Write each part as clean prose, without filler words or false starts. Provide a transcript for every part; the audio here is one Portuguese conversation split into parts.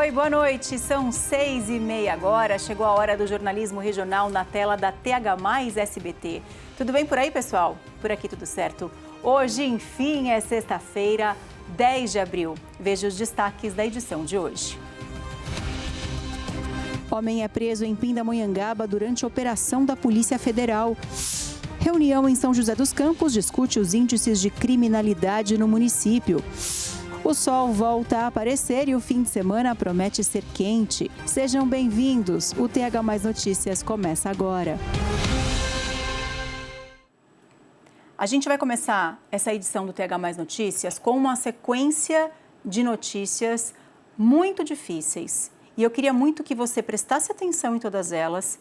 Oi, boa noite. São 6h30 agora. Chegou a hora do jornalismo regional na tela da TH+ SBT. Tudo bem por aí, pessoal? Por aqui tudo certo. Hoje, enfim, é sexta-feira, 10 de abril. Veja os destaques da edição de hoje. Homem é preso em Pindamonhangaba durante a operação da Polícia Federal. Reunião em São José dos Campos discute os índices de criminalidade no município. O sol volta a aparecer e o fim de semana promete ser quente. Sejam bem-vindos. O TH+ Notícias começa agora. A gente vai começar essa edição do TH+ Notícias com uma sequência de notícias muito difíceis. E eu queria muito que você prestasse atenção em todas elas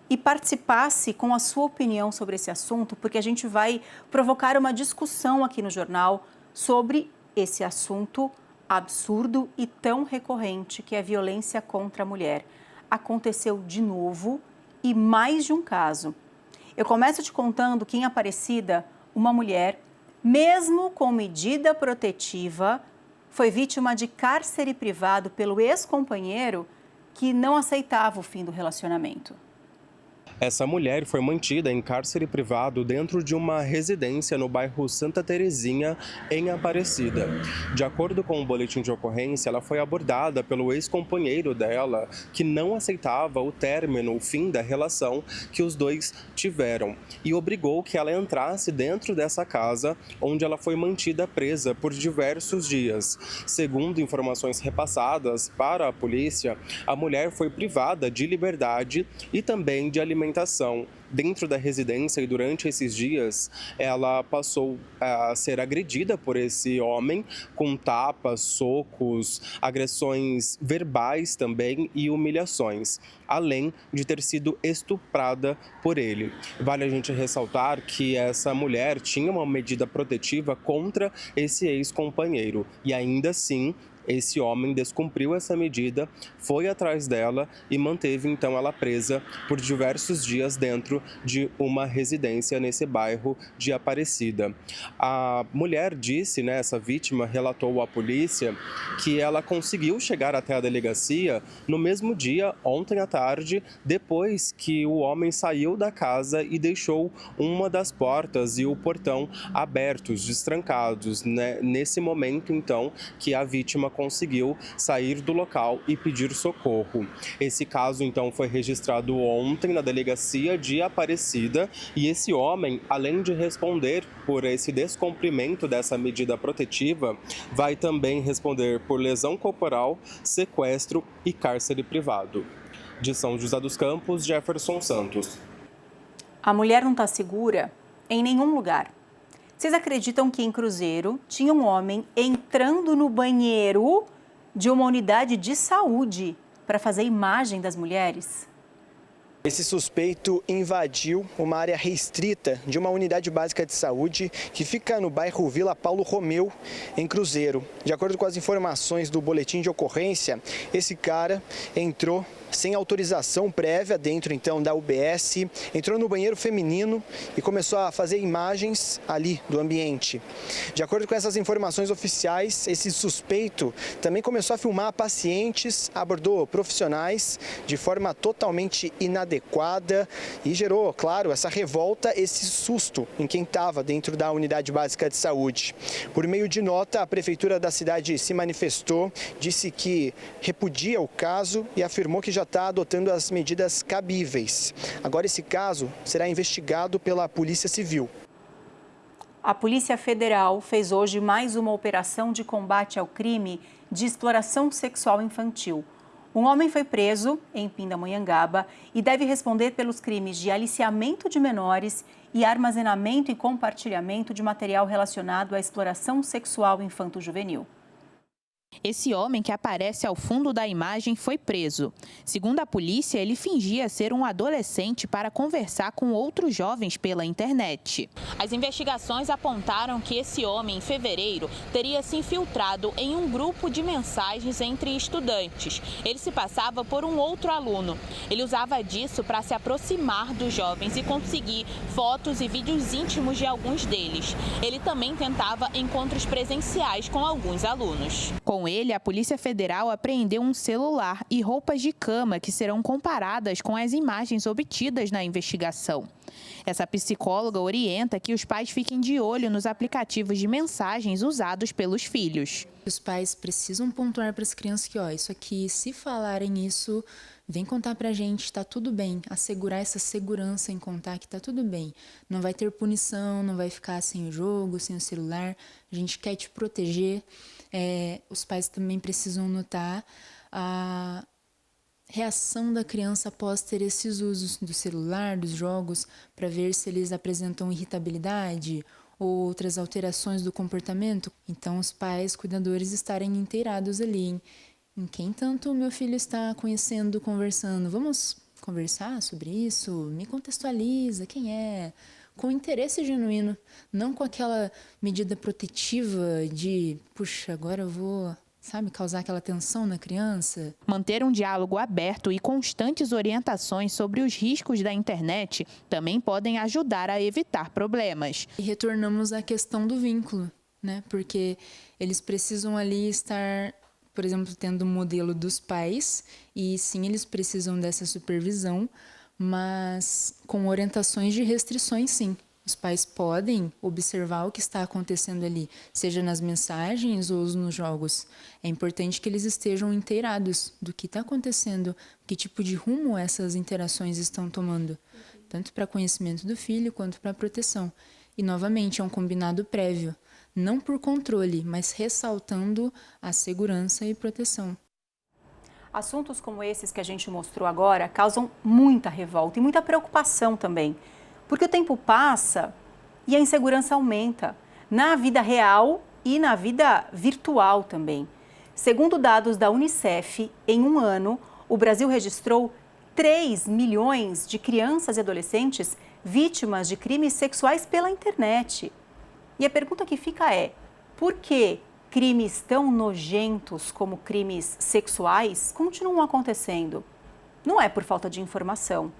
e participasse com a sua opinião sobre esse assunto, porque a gente vai provocar uma discussão aqui no jornal sobre esse assunto absurdo e tão recorrente que é a violência contra a mulher. Aconteceu de novo e mais de um caso. Eu começo te contando que em Aparecida, uma mulher, mesmo com medida protetiva, foi vítima de cárcere privado pelo ex-companheiro que não aceitava o fim do relacionamento. Essa mulher foi mantida em cárcere privado dentro de uma residência no bairro Santa Terezinha, em Aparecida. De acordo com o boletim de ocorrência, ela foi abordada pelo ex-companheiro dela, que não aceitava o término, o fim da relação que os dois tiveram, e obrigou que ela entrasse dentro dessa casa, onde ela foi mantida presa por diversos dias. Segundo informações repassadas para a polícia, a mulher foi privada de liberdade e também de alimentação dentro da residência, e durante esses dias ela passou a ser agredida por esse homem com tapas, socos, agressões verbais também e humilhações, além de ter sido estuprada por ele. Vale a gente ressaltar que essa mulher tinha uma medida protetiva contra esse ex-companheiro e ainda assim esse homem descumpriu essa medida, foi atrás dela e manteve então ela presa por diversos dias dentro de uma residência nesse bairro de Aparecida. A mulher disse, essa vítima relatou à polícia que ela conseguiu chegar até a delegacia no mesmo dia, ontem à tarde, depois que o homem saiu da casa e deixou uma das portas e o portão abertos, destrancados. Nesse momento, então, que a vítima conseguiu sair do local e pedir socorro. Esse caso, então, foi registrado ontem na delegacia de Aparecida e esse homem, além de responder por esse descumprimento dessa medida protetiva, vai também responder por lesão corporal, sequestro e cárcere privado. De São José dos Campos, Jefferson Santos. A mulher não está segura em nenhum lugar. Vocês acreditam que em Cruzeiro tinha um homem entrando no banheiro de uma unidade de saúde para fazer imagem das mulheres? Esse suspeito invadiu uma área restrita de uma unidade básica de saúde que fica no bairro Vila Paulo Romeu, em Cruzeiro. De acordo com as informações do boletim de ocorrência, esse cara entrou sem autorização prévia dentro então da UBS, entrou no banheiro feminino e começou a fazer imagens ali do ambiente. De acordo com essas informações oficiais, esse suspeito também começou a filmar pacientes, abordou profissionais de forma totalmente inadequada e gerou, claro, essa revolta, esse susto em quem estava dentro da unidade básica de saúde. Por meio de nota, a prefeitura da cidade se manifestou, disse que repudia o caso e afirmou que já está adotando as medidas cabíveis. Agora esse caso será investigado pela Polícia Civil. A Polícia Federal fez hoje mais uma operação de combate ao crime de exploração sexual infantil. Um homem foi preso em Pindamonhangaba e deve responder pelos crimes de aliciamento de menores e armazenamento e compartilhamento de material relacionado à exploração sexual infanto-juvenil. Esse homem que aparece ao fundo da imagem foi preso. Segundo a polícia, ele fingia ser um adolescente para conversar com outros jovens pela internet. As investigações apontaram que esse homem, em fevereiro, teria se infiltrado em um grupo de mensagens entre estudantes. Ele se passava por um outro aluno. Ele usava disso para se aproximar dos jovens e conseguir fotos e vídeos íntimos de alguns deles. Ele também tentava encontros presenciais com alguns alunos. Com Com ele, a Polícia Federal apreendeu um celular e roupas de cama que serão comparadas com as imagens obtidas na investigação. Essa psicóloga orienta que os pais fiquem de olho nos aplicativos de mensagens usados pelos filhos. Os pais precisam pontuar para as crianças que, isso aqui, se falarem isso, vem contar pra gente, tá tudo bem. Assegurar essa segurança em contar que tá tudo bem. Não vai ter punição, não vai ficar sem o jogo, sem o celular. A gente quer te proteger. Os pais também precisam notar a reação da criança após ter esses usos do celular, dos jogos, para ver se eles apresentam irritabilidade ou outras alterações do comportamento. Então, os pais, cuidadores, estarem inteirados ali em quem tanto o meu filho está conhecendo, conversando. Vamos conversar sobre isso? Me contextualiza, quem é? Com interesse genuíno, não com aquela medida protetiva de, puxa, agora eu vou, causar aquela tensão na criança. Manter um diálogo aberto e constantes orientações sobre os riscos da internet também podem ajudar a evitar problemas. E retornamos à questão do vínculo, né? Porque eles precisam ali estar, por exemplo, tendo o modelo dos pais, e sim, eles precisam dessa supervisão, mas com orientações de restrições, sim. Os pais podem observar o que está acontecendo ali, seja nas mensagens ou nos jogos. É importante que eles estejam inteirados do que está acontecendo, que tipo de rumo essas interações estão tomando, tanto para conhecimento do filho quanto para proteção. E, novamente, é um combinado prévio, não por controle, mas ressaltando a segurança e proteção. Assuntos como esses que a gente mostrou agora causam muita revolta e muita preocupação também, porque o tempo passa e a insegurança aumenta na vida real e na vida virtual também. Segundo dados da Unicef, em um ano, o Brasil registrou 3 milhões de crianças e adolescentes vítimas de crimes sexuais pela internet. E a pergunta que fica é, por que crimes tão nojentos como crimes sexuais continuam acontecendo? Não é por falta de informação.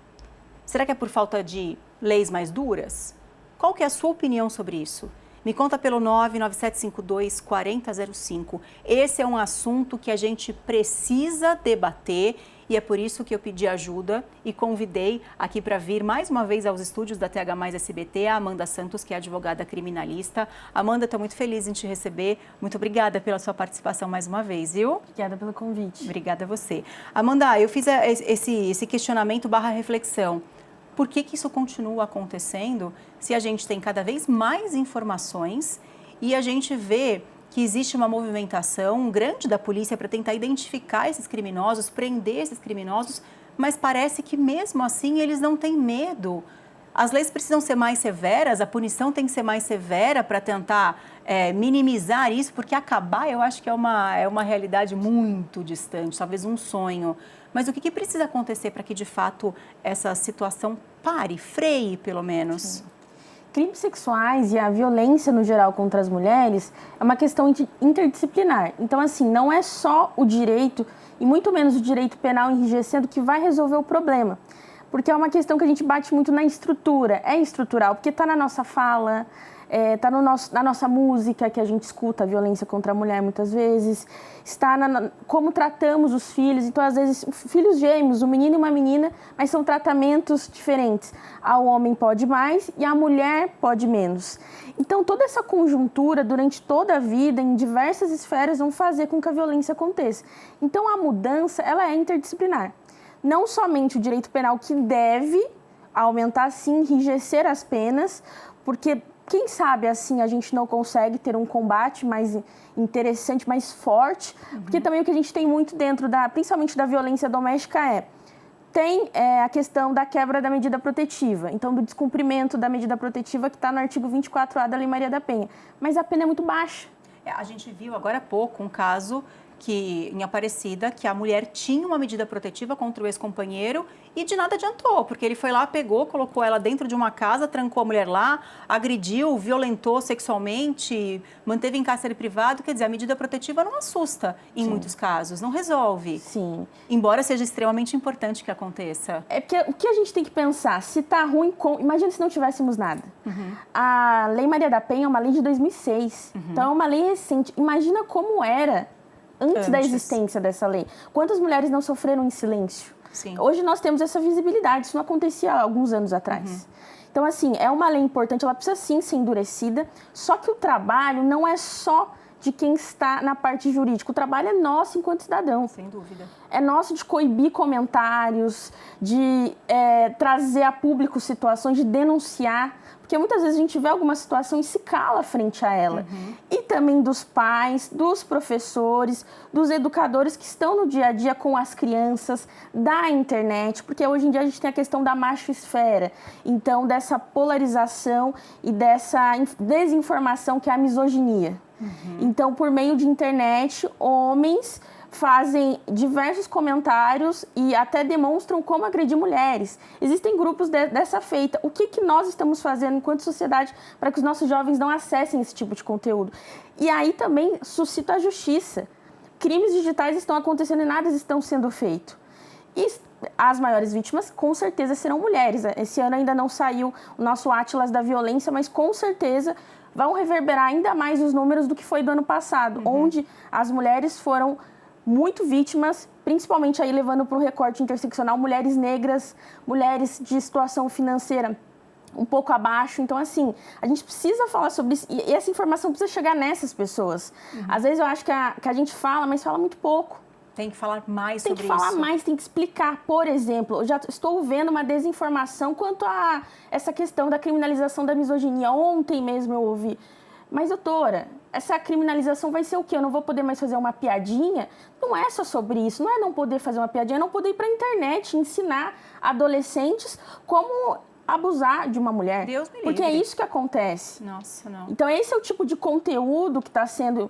Será que é por falta de leis mais duras? Qual que é a sua opinião sobre isso? Me conta pelo 99752-4005. Esse é um assunto que a gente precisa debater e é por isso que eu pedi ajuda e convidei aqui para vir mais uma vez aos estúdios da TH+SBT a Amanda Santos, que é advogada criminalista. Amanda, estou muito feliz em te receber. Muito obrigada pela sua participação mais uma vez, viu? Obrigada pelo convite. Obrigada a você. Amanda, eu fiz esse questionamento / reflexão. Por que isso continua acontecendo se a gente tem cada vez mais informações e a gente vê que existe uma movimentação grande da polícia para tentar identificar esses criminosos, prender esses criminosos, mas parece que mesmo assim eles não têm medo. As leis precisam ser mais severas, a punição tem que ser mais severa para tentar minimizar isso, porque acabar eu acho que é uma realidade muito distante, talvez um sonho. Mas o que precisa acontecer para que, de fato, essa situação pare, freie, pelo menos? Sim. Crimes sexuais e a violência, no geral, contra as mulheres é uma questão interdisciplinar. Então, assim, não é só o direito, e muito menos o direito penal enrijecendo, que vai resolver o problema. Porque é uma questão que a gente bate muito na estrutura. É estrutural, porque está na nossa fala, está na nossa música, que a gente escuta a violência contra a mulher muitas vezes, está como tratamos os filhos. Então, às vezes, filhos gêmeos, um menino e uma menina, mas são tratamentos diferentes. O homem pode mais e a mulher pode menos. Então, toda essa conjuntura, durante toda a vida, em diversas esferas, vão fazer com que a violência aconteça. Então, a mudança, ela é interdisciplinar. Não somente o direito penal, que deve aumentar, sim, enrijecer as penas, porque quem sabe assim a gente não consegue ter um combate mais interessante, mais forte, porque também o que a gente tem muito dentro principalmente da violência doméstica tem a questão da quebra da medida protetiva, então do descumprimento da medida protetiva que está no artigo 24A da Lei Maria da Penha, mas a pena é muito baixa. A gente viu agora há pouco um caso em Aparecida, que a mulher tinha uma medida protetiva contra o ex-companheiro e de nada adiantou, porque ele foi lá, pegou, colocou ela dentro de uma casa, trancou a mulher lá, agrediu, violentou sexualmente, manteve em cárcere privado. Quer dizer, a medida protetiva não assusta em Sim. muitos casos, não resolve. Sim. Embora seja extremamente importante que aconteça. É porque o que a gente tem que pensar, se está ruim, imagina se não tivéssemos nada. A Lei Maria da Penha é uma lei de 2006, então é uma lei recente. Imagina como era antes da existência dessa lei. Quantas mulheres não sofreram em silêncio? Sim. Hoje nós temos essa visibilidade, isso não acontecia há alguns anos atrás. Então, assim, é uma lei importante, ela precisa sim ser endurecida, só que o trabalho não é só de quem está na parte jurídica, o trabalho é nosso enquanto cidadão. Sem dúvida. É nosso de coibir comentários, de trazer a público situações, de denunciar, porque muitas vezes a gente vê alguma situação e se cala frente a ela. E também dos pais, dos professores, dos educadores que estão no dia a dia com as crianças, da internet, porque hoje em dia a gente tem a questão da machosfera, então dessa polarização e dessa desinformação que é a misoginia. Então, por meio de internet, homens fazem diversos comentários e até demonstram como agredir mulheres. Existem grupos dessa feita. O que nós estamos fazendo enquanto sociedade para que os nossos jovens não acessem esse tipo de conteúdo? E aí também suscita a justiça. Crimes digitais estão acontecendo e nada estão sendo feito. E as maiores vítimas, com certeza, serão mulheres. Esse ano ainda não saiu o nosso Atlas da Violência, mas com certeza vão reverberar ainda mais os números do que foi do ano passado, onde as mulheres foram muito vítimas, principalmente aí levando para o recorte interseccional, mulheres negras, mulheres de situação financeira um pouco abaixo. Então, assim, a gente precisa falar sobre isso e essa informação precisa chegar nessas pessoas. Às vezes eu acho que a gente fala, mas fala muito pouco. Tem que falar mais sobre isso. Tem que falar mais, tem que explicar. Por exemplo, eu já estou vendo uma desinformação quanto a essa questão da criminalização da misoginia. Ontem mesmo eu ouvi. Mas, doutora, essa criminalização vai ser o quê? Eu não vou poder mais fazer uma piadinha? Não é só sobre isso. Não é não poder fazer uma piadinha, é não poder ir para a internet ensinar adolescentes como abusar de uma mulher. Deus me livre. Porque é isso que acontece. Nossa, não. Então, esse é o tipo de conteúdo que está sendo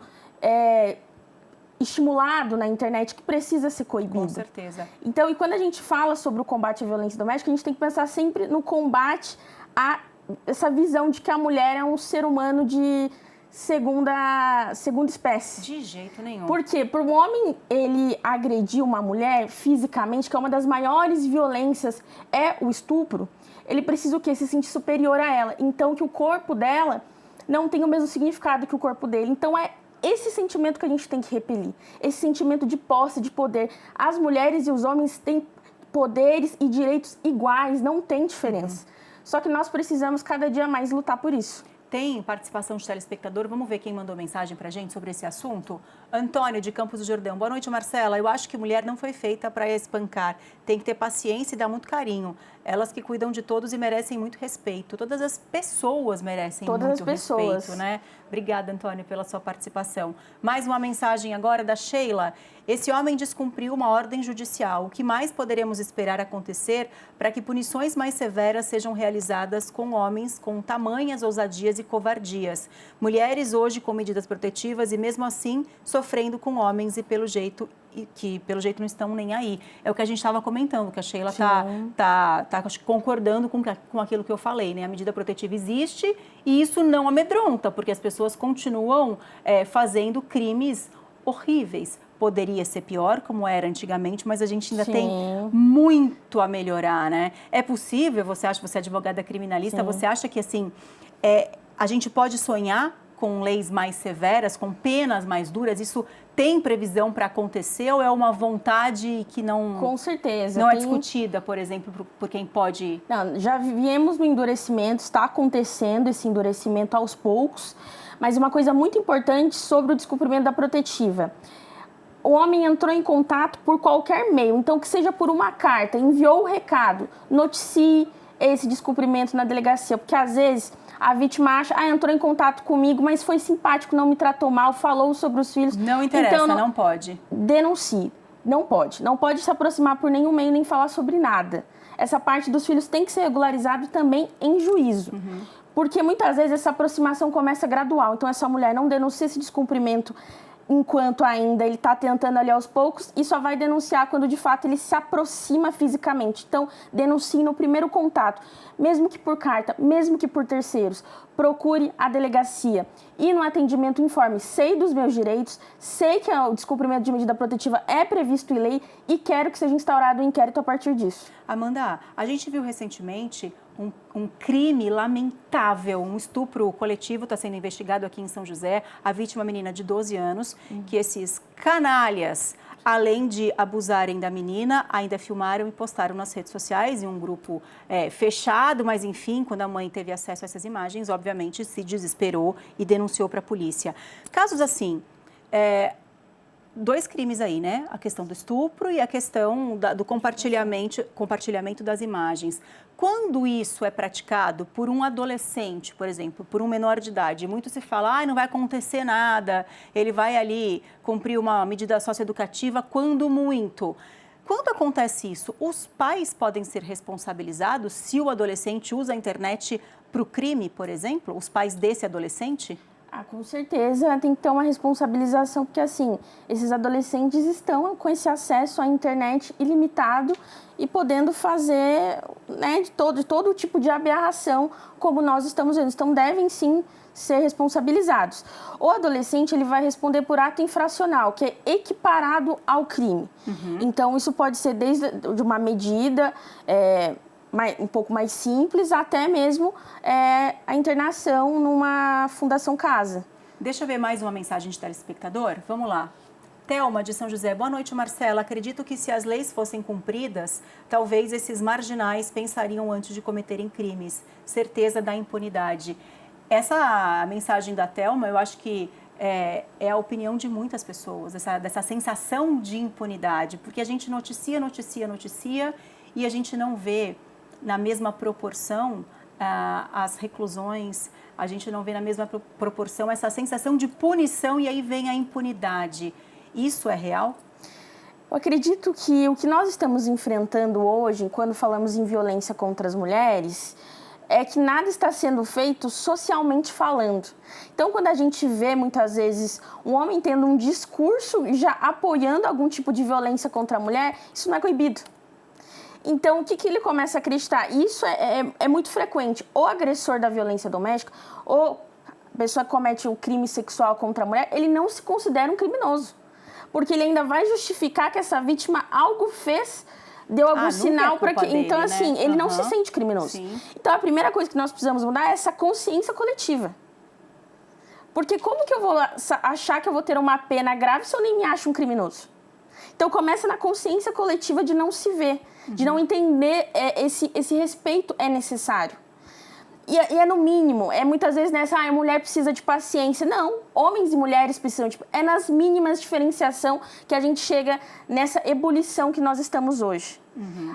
estimulado na internet que precisa ser coibido. Com certeza. Então, e quando a gente fala sobre o combate à violência doméstica, a gente tem que pensar sempre no combate a essa visão de que a mulher é um ser humano de segunda espécie. De jeito nenhum. Por quê? Por um homem ele agredir uma mulher fisicamente, que é uma das maiores violências, é o estupro, ele precisa o quê? Se sentir superior a ela. Então, que o corpo dela não tem o mesmo significado que o corpo dele. Então, é esse sentimento que a gente tem que repelir, esse sentimento de posse, de poder. As mulheres e os homens têm poderes e direitos iguais, não tem diferença. Só que nós precisamos cada dia mais lutar por isso. Tem participação de telespectador, vamos ver quem mandou mensagem pra gente sobre esse assunto? Antônio, de Campos do Jordão. Boa noite, Marcela. Eu acho que mulher não foi feita para espancar. Tem que ter paciência e dar muito carinho. Elas que cuidam de todos e merecem muito respeito. Todas as pessoas merecem muito respeito, né? Obrigada, Antônio, pela sua participação. Mais uma mensagem agora da Sheila. Esse homem descumpriu uma ordem judicial. O que mais poderemos esperar acontecer para que punições mais severas sejam realizadas com homens com tamanhas ousadias e covardias? Mulheres hoje com medidas protetivas e mesmo assim sofrendo com homens e pelo jeito não estão nem aí. É o que a gente estava comentando, que a Sheila tá concordando com aquilo que eu falei, né? A medida protetiva existe e isso não amedronta, porque as pessoas continuam fazendo crimes horríveis. Poderia ser pior, como era antigamente, mas a gente ainda tem muito a melhorar, né? É possível, você é advogada criminalista, você acha que, assim, a gente pode sonhar com leis mais severas, com penas mais duras? Isso tem previsão para acontecer ou é uma vontade que não... Com certeza. Não é discutida, por exemplo, por quem pode... Não, já viemos no endurecimento, está acontecendo esse endurecimento aos poucos, mas uma coisa muito importante sobre o descumprimento da protetiva. O homem entrou em contato por qualquer meio, então que seja por uma carta, enviou o recado, noticie esse descumprimento na delegacia, porque às vezes a vítima acha, entrou em contato comigo, mas foi simpático, não me tratou mal, falou sobre os filhos. Não interessa, então, não pode. Denuncie, não pode. Não pode se aproximar por nenhum meio, nem falar sobre nada. Essa parte dos filhos tem que ser regularizado também em juízo. Porque muitas vezes essa aproximação começa gradual, então essa mulher não denuncia esse descumprimento enquanto ainda ele está tentando ali aos poucos e só vai denunciar quando de fato ele se aproxima fisicamente. Então, denuncie no primeiro contato, mesmo que por carta, mesmo que por terceiros. Procure a delegacia e no atendimento informe, sei dos meus direitos, sei que o descumprimento de medida protetiva é previsto em lei e quero que seja instaurado um inquérito a partir disso. Amanda, a gente viu recentemente um crime lamentável, um estupro coletivo está sendo investigado aqui em São José. A vítima é uma menina de 12 anos, que esses canalhas, além de abusarem da menina, ainda filmaram e postaram nas redes sociais, em um grupo fechado, mas enfim, quando a mãe teve acesso a essas imagens, obviamente se desesperou e denunciou para a polícia. Casos assim, 2 crimes aí, né? A questão do estupro e a questão do compartilhamento das imagens. Quando isso é praticado por um adolescente, por exemplo, por um menor de idade, muito se fala, não vai acontecer nada, ele vai ali cumprir uma medida socioeducativa, quando muito. Quando acontece isso, os pais podem ser responsabilizados se o adolescente usa a internet para o crime, por exemplo? Os pais desse adolescente? Com certeza tem que ter uma responsabilização, porque assim, esses adolescentes estão com esse acesso à internet ilimitado e podendo fazer, né, de todo tipo de aberração, como nós estamos vendo. Então, devem sim ser responsabilizados. O adolescente, ele vai responder por ato infracional, que é equiparado ao crime. Então, isso pode ser desde de uma medida um pouco mais simples, até mesmo a internação numa fundação casa. Deixa eu ver mais uma mensagem de telespectador. Vamos lá. Thelma, de São José. Boa noite, Marcela. Acredito que se as leis fossem cumpridas, talvez esses marginais pensariam antes de cometerem crimes. Certeza da impunidade. Essa mensagem da Thelma, eu acho que é a opinião de muitas pessoas, dessa sensação de impunidade, porque a gente noticia e a gente não vê na mesma proporção as reclusões, a gente não vê na mesma proporção essa sensação de punição e aí vem a impunidade. Isso é real? Eu acredito que o que nós estamos enfrentando hoje, quando falamos em violência contra as mulheres, é que nada está sendo feito socialmente falando. Então, quando a gente vê, muitas vezes, um homem tendo um discurso já apoiando algum tipo de violência contra a mulher, isso não é coibido. Então, o que ele começa a acreditar? Isso é muito frequente. O agressor da violência doméstica, ou a pessoa que comete o crime sexual contra a mulher, ele não se considera um criminoso. Porque ele ainda vai justificar que essa vítima algo fez, deu algum sinal para que... dele, então, assim, né? ele não se sente criminoso. Sim. Então, a primeira coisa que nós precisamos mudar é essa consciência coletiva. Porque como que eu vou achar que eu vou ter uma pena grave se eu nem me acho um criminoso? Então, começa na consciência coletiva de não se ver, de não entender esse respeito é necessário. E é no mínimo, muitas vezes nessa, a mulher precisa de paciência. Não, homens e mulheres precisam, é nas mínimas diferenciação que a gente chega nessa ebulição que nós estamos hoje.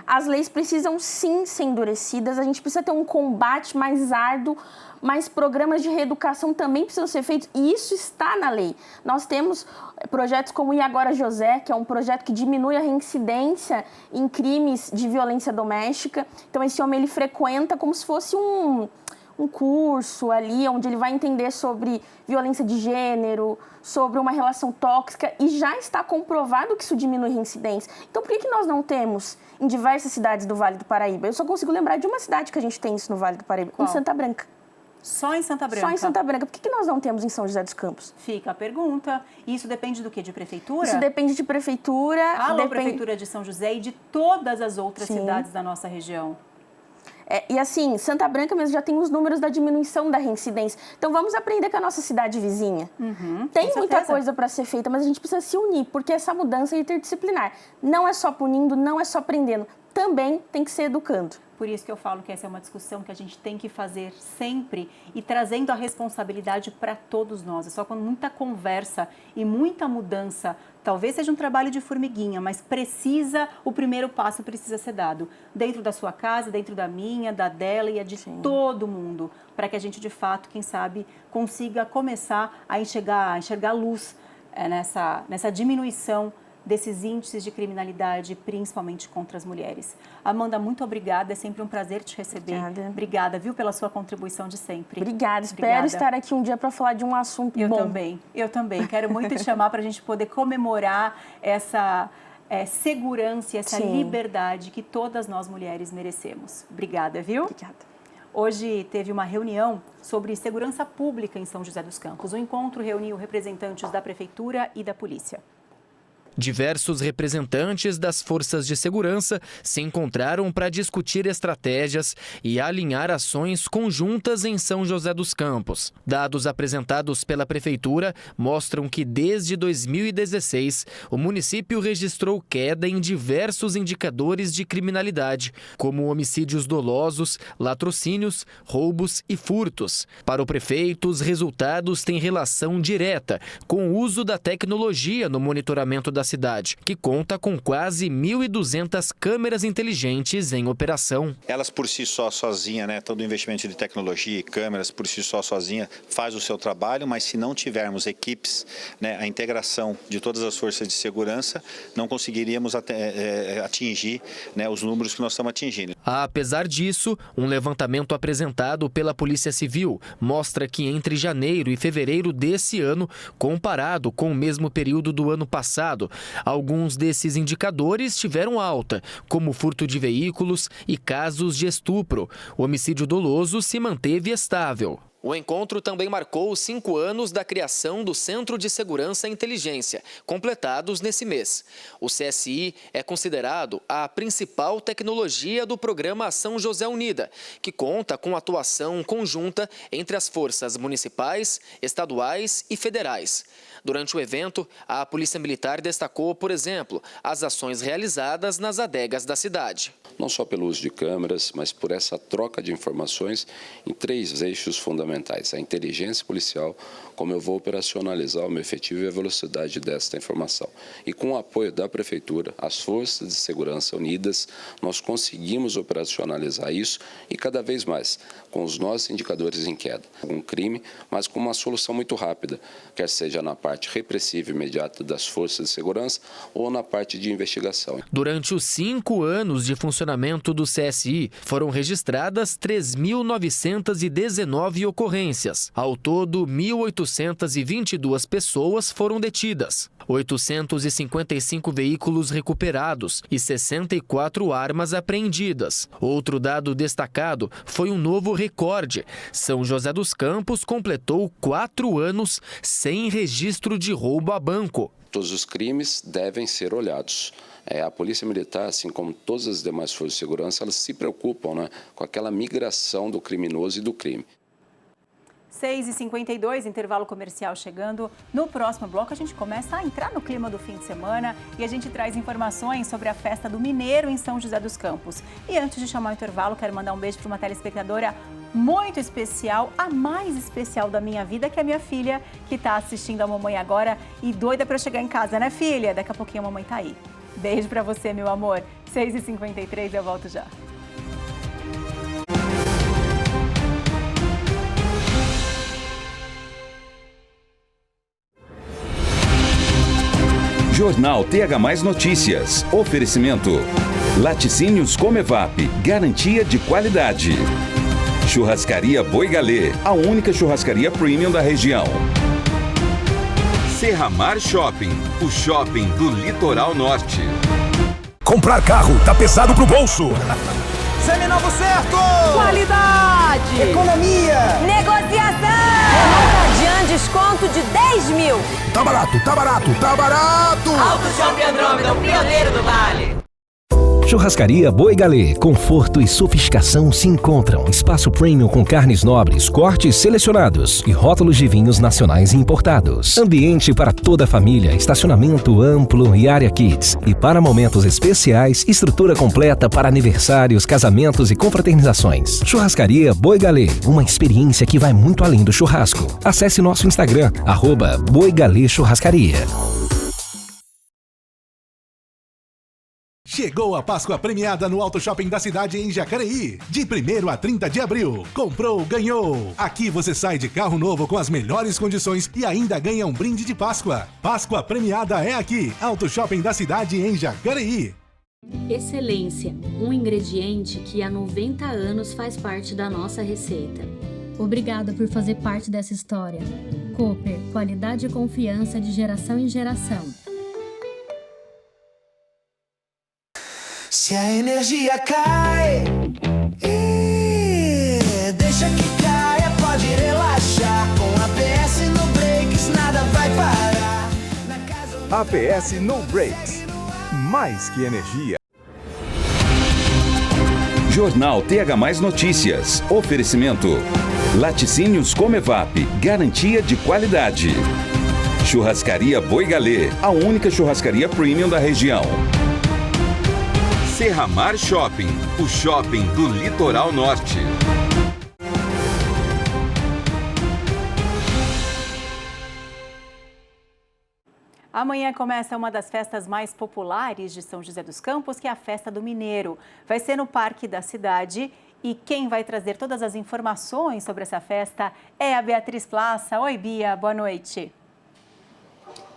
As leis precisam sim ser endurecidas, a gente precisa ter um combate mais árduo, mas programas de reeducação também precisam ser feitos, e isso está na lei. Nós temos projetos como o E Agora José, que é um projeto que diminui a reincidência em crimes de violência doméstica. Então, esse homem, ele frequenta como se fosse um curso ali, onde ele vai entender sobre violência de gênero, sobre uma relação tóxica, e já está comprovado que isso diminui reincidência. Então, por que nós não temos em diversas cidades do Vale do Paraíba? Eu só consigo lembrar de uma cidade que a gente tem isso no Vale do Paraíba, em Santa Branca. Só em Santa Branca? Só em Santa Branca. Por que nós não temos em São José dos Campos? Fica a pergunta. Isso depende do quê? De prefeitura? Isso depende de prefeitura. Alô, Prefeitura de São José e de todas as outras cidades da nossa região. E assim, Santa Branca mesmo já tem os números da diminuição da reincidência. Então, vamos aprender com a nossa cidade vizinha. Tem muita coisa para ser feita, mas a gente precisa se unir, porque essa mudança é interdisciplinar. Não é só punindo, não é só prendendo. Também tem que ser educando. Por isso que eu falo que essa é uma discussão que a gente tem que fazer sempre e trazendo a responsabilidade para todos nós. É só com muita conversa e muita mudança. Talvez seja um trabalho de formiguinha, mas o primeiro passo precisa ser dado. Dentro da sua casa, dentro da minha, da dela e a de todo mundo. Para que a gente, de fato, quem sabe, consiga começar a enxergar luz nessa diminuição desses índices de criminalidade, principalmente contra as mulheres. Amanda, muito obrigada, é sempre um prazer te receber. Obrigada, viu, pela sua contribuição de sempre. Obrigada, espero estar aqui um dia para falar de um assunto bom. Eu também, quero muito te chamar para a gente poder comemorar essa segurança e essa liberdade que todas nós mulheres merecemos. Obrigada, viu? Obrigada. Hoje teve uma reunião sobre segurança pública em São José dos Campos. O encontro reuniu representantes da Prefeitura e da Polícia. Diversos representantes das forças de segurança se encontraram para discutir estratégias e alinhar ações conjuntas em São José dos Campos. Dados apresentados pela Prefeitura mostram que desde 2016 o município registrou queda em diversos indicadores de criminalidade, como homicídios dolosos, latrocínios, roubos e furtos. Para o prefeito, os resultados têm relação direta com o uso da tecnologia no monitoramento da cidade, que conta com quase 1.200 câmeras inteligentes em operação. Elas por si só, sozinha, todo o investimento de tecnologia e câmeras por si só, sozinha, faz o seu trabalho, mas se não tivermos equipes, a integração de todas as forças de segurança, não conseguiríamos atingir os números que nós estamos atingindo. Apesar disso, um levantamento apresentado pela Polícia Civil mostra que entre janeiro e fevereiro desse ano, comparado com o mesmo período do ano passado, alguns desses indicadores tiveram alta, como furto de veículos e casos de estupro. O homicídio doloso se manteve estável. O encontro também marcou os 5 anos da criação do Centro de Segurança e Inteligência, completados nesse mês. O CSI é considerado a principal tecnologia do programa Ação José Unida, que conta com atuação conjunta entre as forças municipais, estaduais e federais. Durante o evento, a Polícia Militar destacou, por exemplo, as ações realizadas nas adegas da cidade. Não só pelo uso de câmeras, mas por essa troca de informações em 3 eixos fundamentais. A inteligência policial, como eu vou operacionalizar o meu efetivo e a velocidade desta informação. E com o apoio da Prefeitura, as forças de segurança unidas, nós conseguimos operacionalizar isso e cada vez mais, com os nossos indicadores em queda. Um crime, mas com uma solução muito rápida, quer seja na parte repressiva imediata das forças de segurança ou na parte de investigação. Durante os 5 anos de funcionamento do CSI, foram registradas 3.919 ocorrências. Ao todo, 1.822 pessoas foram detidas, 855 veículos recuperados e 64 armas apreendidas. Outro dado destacado foi um novo recorde. São José dos Campos completou 4 anos sem registro de roubo a banco. Todos os crimes devem ser olhados. A Polícia Militar, assim como todas as demais forças de segurança, elas se preocupam com aquela migração do criminoso e do crime. 6h52, intervalo comercial chegando. No próximo bloco a gente começa a entrar no clima do fim de semana e a gente traz informações sobre a festa do Mineiro em São José dos Campos. E antes de chamar o intervalo, quero mandar um beijo para uma telespectadora muito especial, a mais especial da minha vida, que é a minha filha, que está assistindo a mamãe agora e doida para eu chegar em casa, né, filha? Daqui a pouquinho a mamãe tá aí. Beijo para você, meu amor. 6h53, eu volto já. Jornal TH+ Notícias. Oferecimento. Laticínios Comevap. Garantia de qualidade. Churrascaria Boi Galê. A única churrascaria premium da região. Serramar Shopping. O shopping do Litoral Norte. Comprar carro tá pesado pro bolso. Seminovo certo! Qualidade! Economia! Negociação! Renault desconto de 10 mil! Tá barato, tá barato, tá barato! Auto Shopping Andrômeda, o pioneiro do Vale. Churrascaria Boi Galê. Conforto e sofisticação se encontram. Espaço premium com carnes nobres, cortes selecionados e rótulos de vinhos nacionais e importados. Ambiente para toda a família, estacionamento amplo e área kids. E para momentos especiais, estrutura completa para aniversários, casamentos e confraternizações. Churrascaria Boi Galê. Uma experiência que vai muito além do churrasco. Acesse nosso Instagram, @Boi Galê Churrascaria. Chegou a Páscoa premiada no Auto Shopping da cidade em Jacareí. De 1º a 30 de abril. Comprou, ganhou. Aqui você sai de carro novo com as melhores condições e ainda ganha um brinde de Páscoa. Páscoa premiada é aqui. Auto Shopping da cidade em Jacareí. Excelência, um ingrediente que há 90 anos faz parte da nossa receita. Obrigada por fazer parte dessa história. Cooper, qualidade e confiança de geração em geração. Se a energia cai, deixa que caia, pode relaxar. Com ABS no Brakes nada vai parar. A APS No Brakes. Mais que energia. Jornal TH+ Notícias. Oferecimento. Laticínios Comevap. Garantia de qualidade. Churrascaria Boi Galê. A única churrascaria premium da região. Serramar Shopping. O shopping do Litoral Norte. Amanhã começa uma das festas mais populares de São José dos Campos, que é a Festa do Mineiro. Vai ser no Parque da Cidade e quem vai trazer todas as informações sobre essa festa é a Beatriz Plaça. Oi, Bia, boa noite.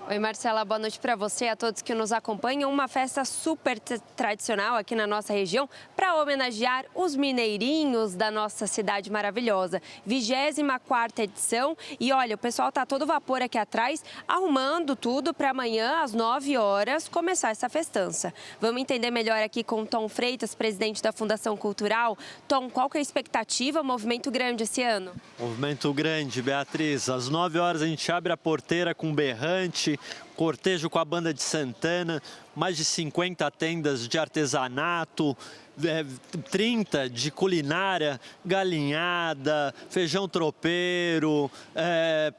Oi, Marcela, boa noite para você e a todos que nos acompanham. Uma festa super tradicional aqui na nossa região para homenagear os mineirinhos da nossa cidade maravilhosa. 24ª edição e olha, o pessoal tá todo vapor aqui atrás, arrumando tudo para amanhã às 9 horas começar essa festança. Vamos entender melhor aqui com o Tom Freitas, presidente da Fundação Cultural. Tom, qual que é a expectativa? Movimento grande esse ano? Movimento grande, Beatriz. Às 9 horas a gente abre a porteira com berrante, cortejo com a banda de Santana, mais de 50 tendas de artesanato, 30 de culinária, galinhada, feijão tropeiro,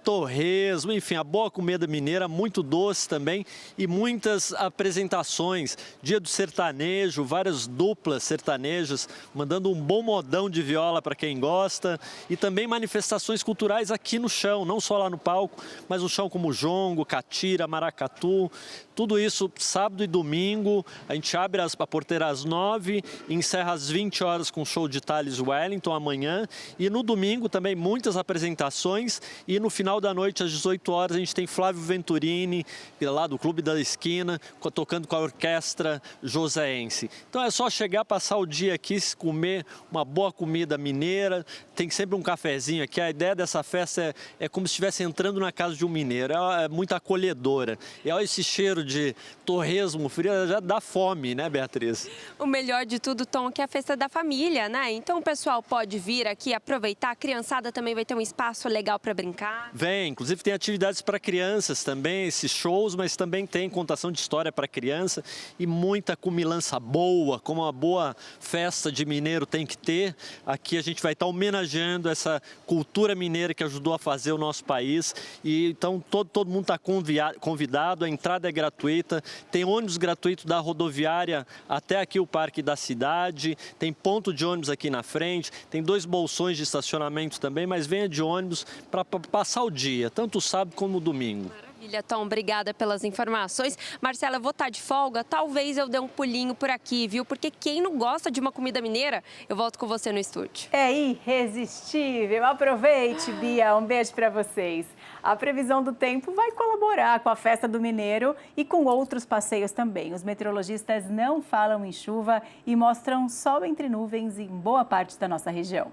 torresmo, enfim, a boa comida mineira, muito doce também e muitas apresentações. Dia do sertanejo, várias duplas sertanejas, mandando um bom modão de viola para quem gosta e também manifestações culturais aqui no chão, não só lá no palco, mas no chão como jongo, catira, maracatu, tudo isso sábado e domingo. A gente abre a porteira às 9h, encerra às 20 horas com o show de Thales Wellington amanhã. E no domingo também muitas apresentações. E no final da noite, às 18 horas, a gente tem Flávio Venturini, lá do Clube da Esquina, tocando com a orquestra joseense. Então é só chegar, passar o dia aqui, comer uma boa comida mineira. Tem sempre um cafezinho aqui. A ideia dessa festa é como se estivesse entrando na casa de um mineiro. É muito acolhedora. E olha esse cheiro de torresmo frio, já dá fome, né, Beatriz? O melhor de tudo, Tom, que é a festa da família, né? Então o pessoal pode vir aqui aproveitar, a criançada também vai ter um espaço legal para brincar. Vem, inclusive tem atividades para crianças também, esses shows, mas também tem contação de história para criança e muita comilança boa, como uma boa festa de mineiro tem que ter. Aqui a gente vai estar homenageando essa cultura mineira que ajudou a fazer o nosso país. E então todo mundo está convidado, a entrada é gratuita, tem ônibus gratuito da rodoviária até aqui o Parque da Cidade, tem ponto de ônibus aqui na frente, tem 2 bolsões de estacionamento também, mas venha de ônibus para passar o dia, tanto o sábado como o domingo. Maravilha, Tom, obrigada pelas informações. Marcela, eu vou estar de folga, talvez eu dê um pulinho por aqui, viu? Porque quem não gosta de uma comida mineira, eu volto com você no estúdio. É irresistível. Aproveite, Bia. Um beijo para vocês. A previsão do tempo vai colaborar com a Festa do Mineiro e com outros passeios também. Os meteorologistas não falam em chuva e mostram sol entre nuvens em boa parte da nossa região.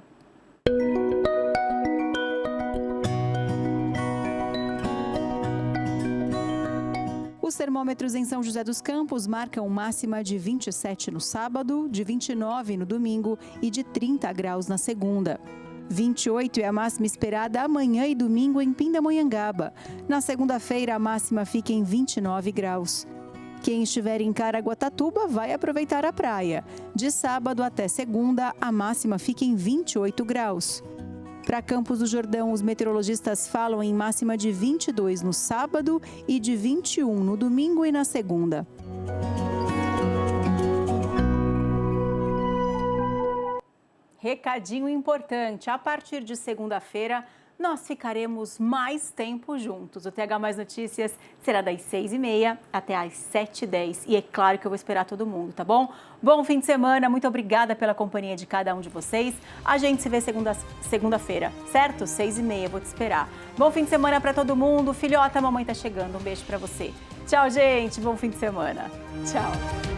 Os termômetros em São José dos Campos marcam máxima de 27 no sábado, de 29 no domingo e de 30 graus na segunda. 28 é a máxima esperada amanhã e domingo em Pindamonhangaba. Na segunda-feira, a máxima fica em 29 graus. Quem estiver em Caraguatatuba vai aproveitar a praia. De sábado até segunda, a máxima fica em 28 graus. Para Campos do Jordão, os meteorologistas falam em máxima de 22 no sábado e de 21 no domingo e na segunda. Recadinho importante, a partir de segunda-feira nós ficaremos mais tempo juntos. O TH Mais Notícias será das 6h30 até às 7h10 e é claro que eu vou esperar todo mundo, tá bom? Bom fim de semana, muito obrigada pela companhia de cada um de vocês. A gente se vê segunda-feira, certo? 6h30, vou te esperar. Bom fim de semana para todo mundo. Filhota, a mamãe tá chegando. Um beijo para você. Tchau, gente. Bom fim de semana. Tchau.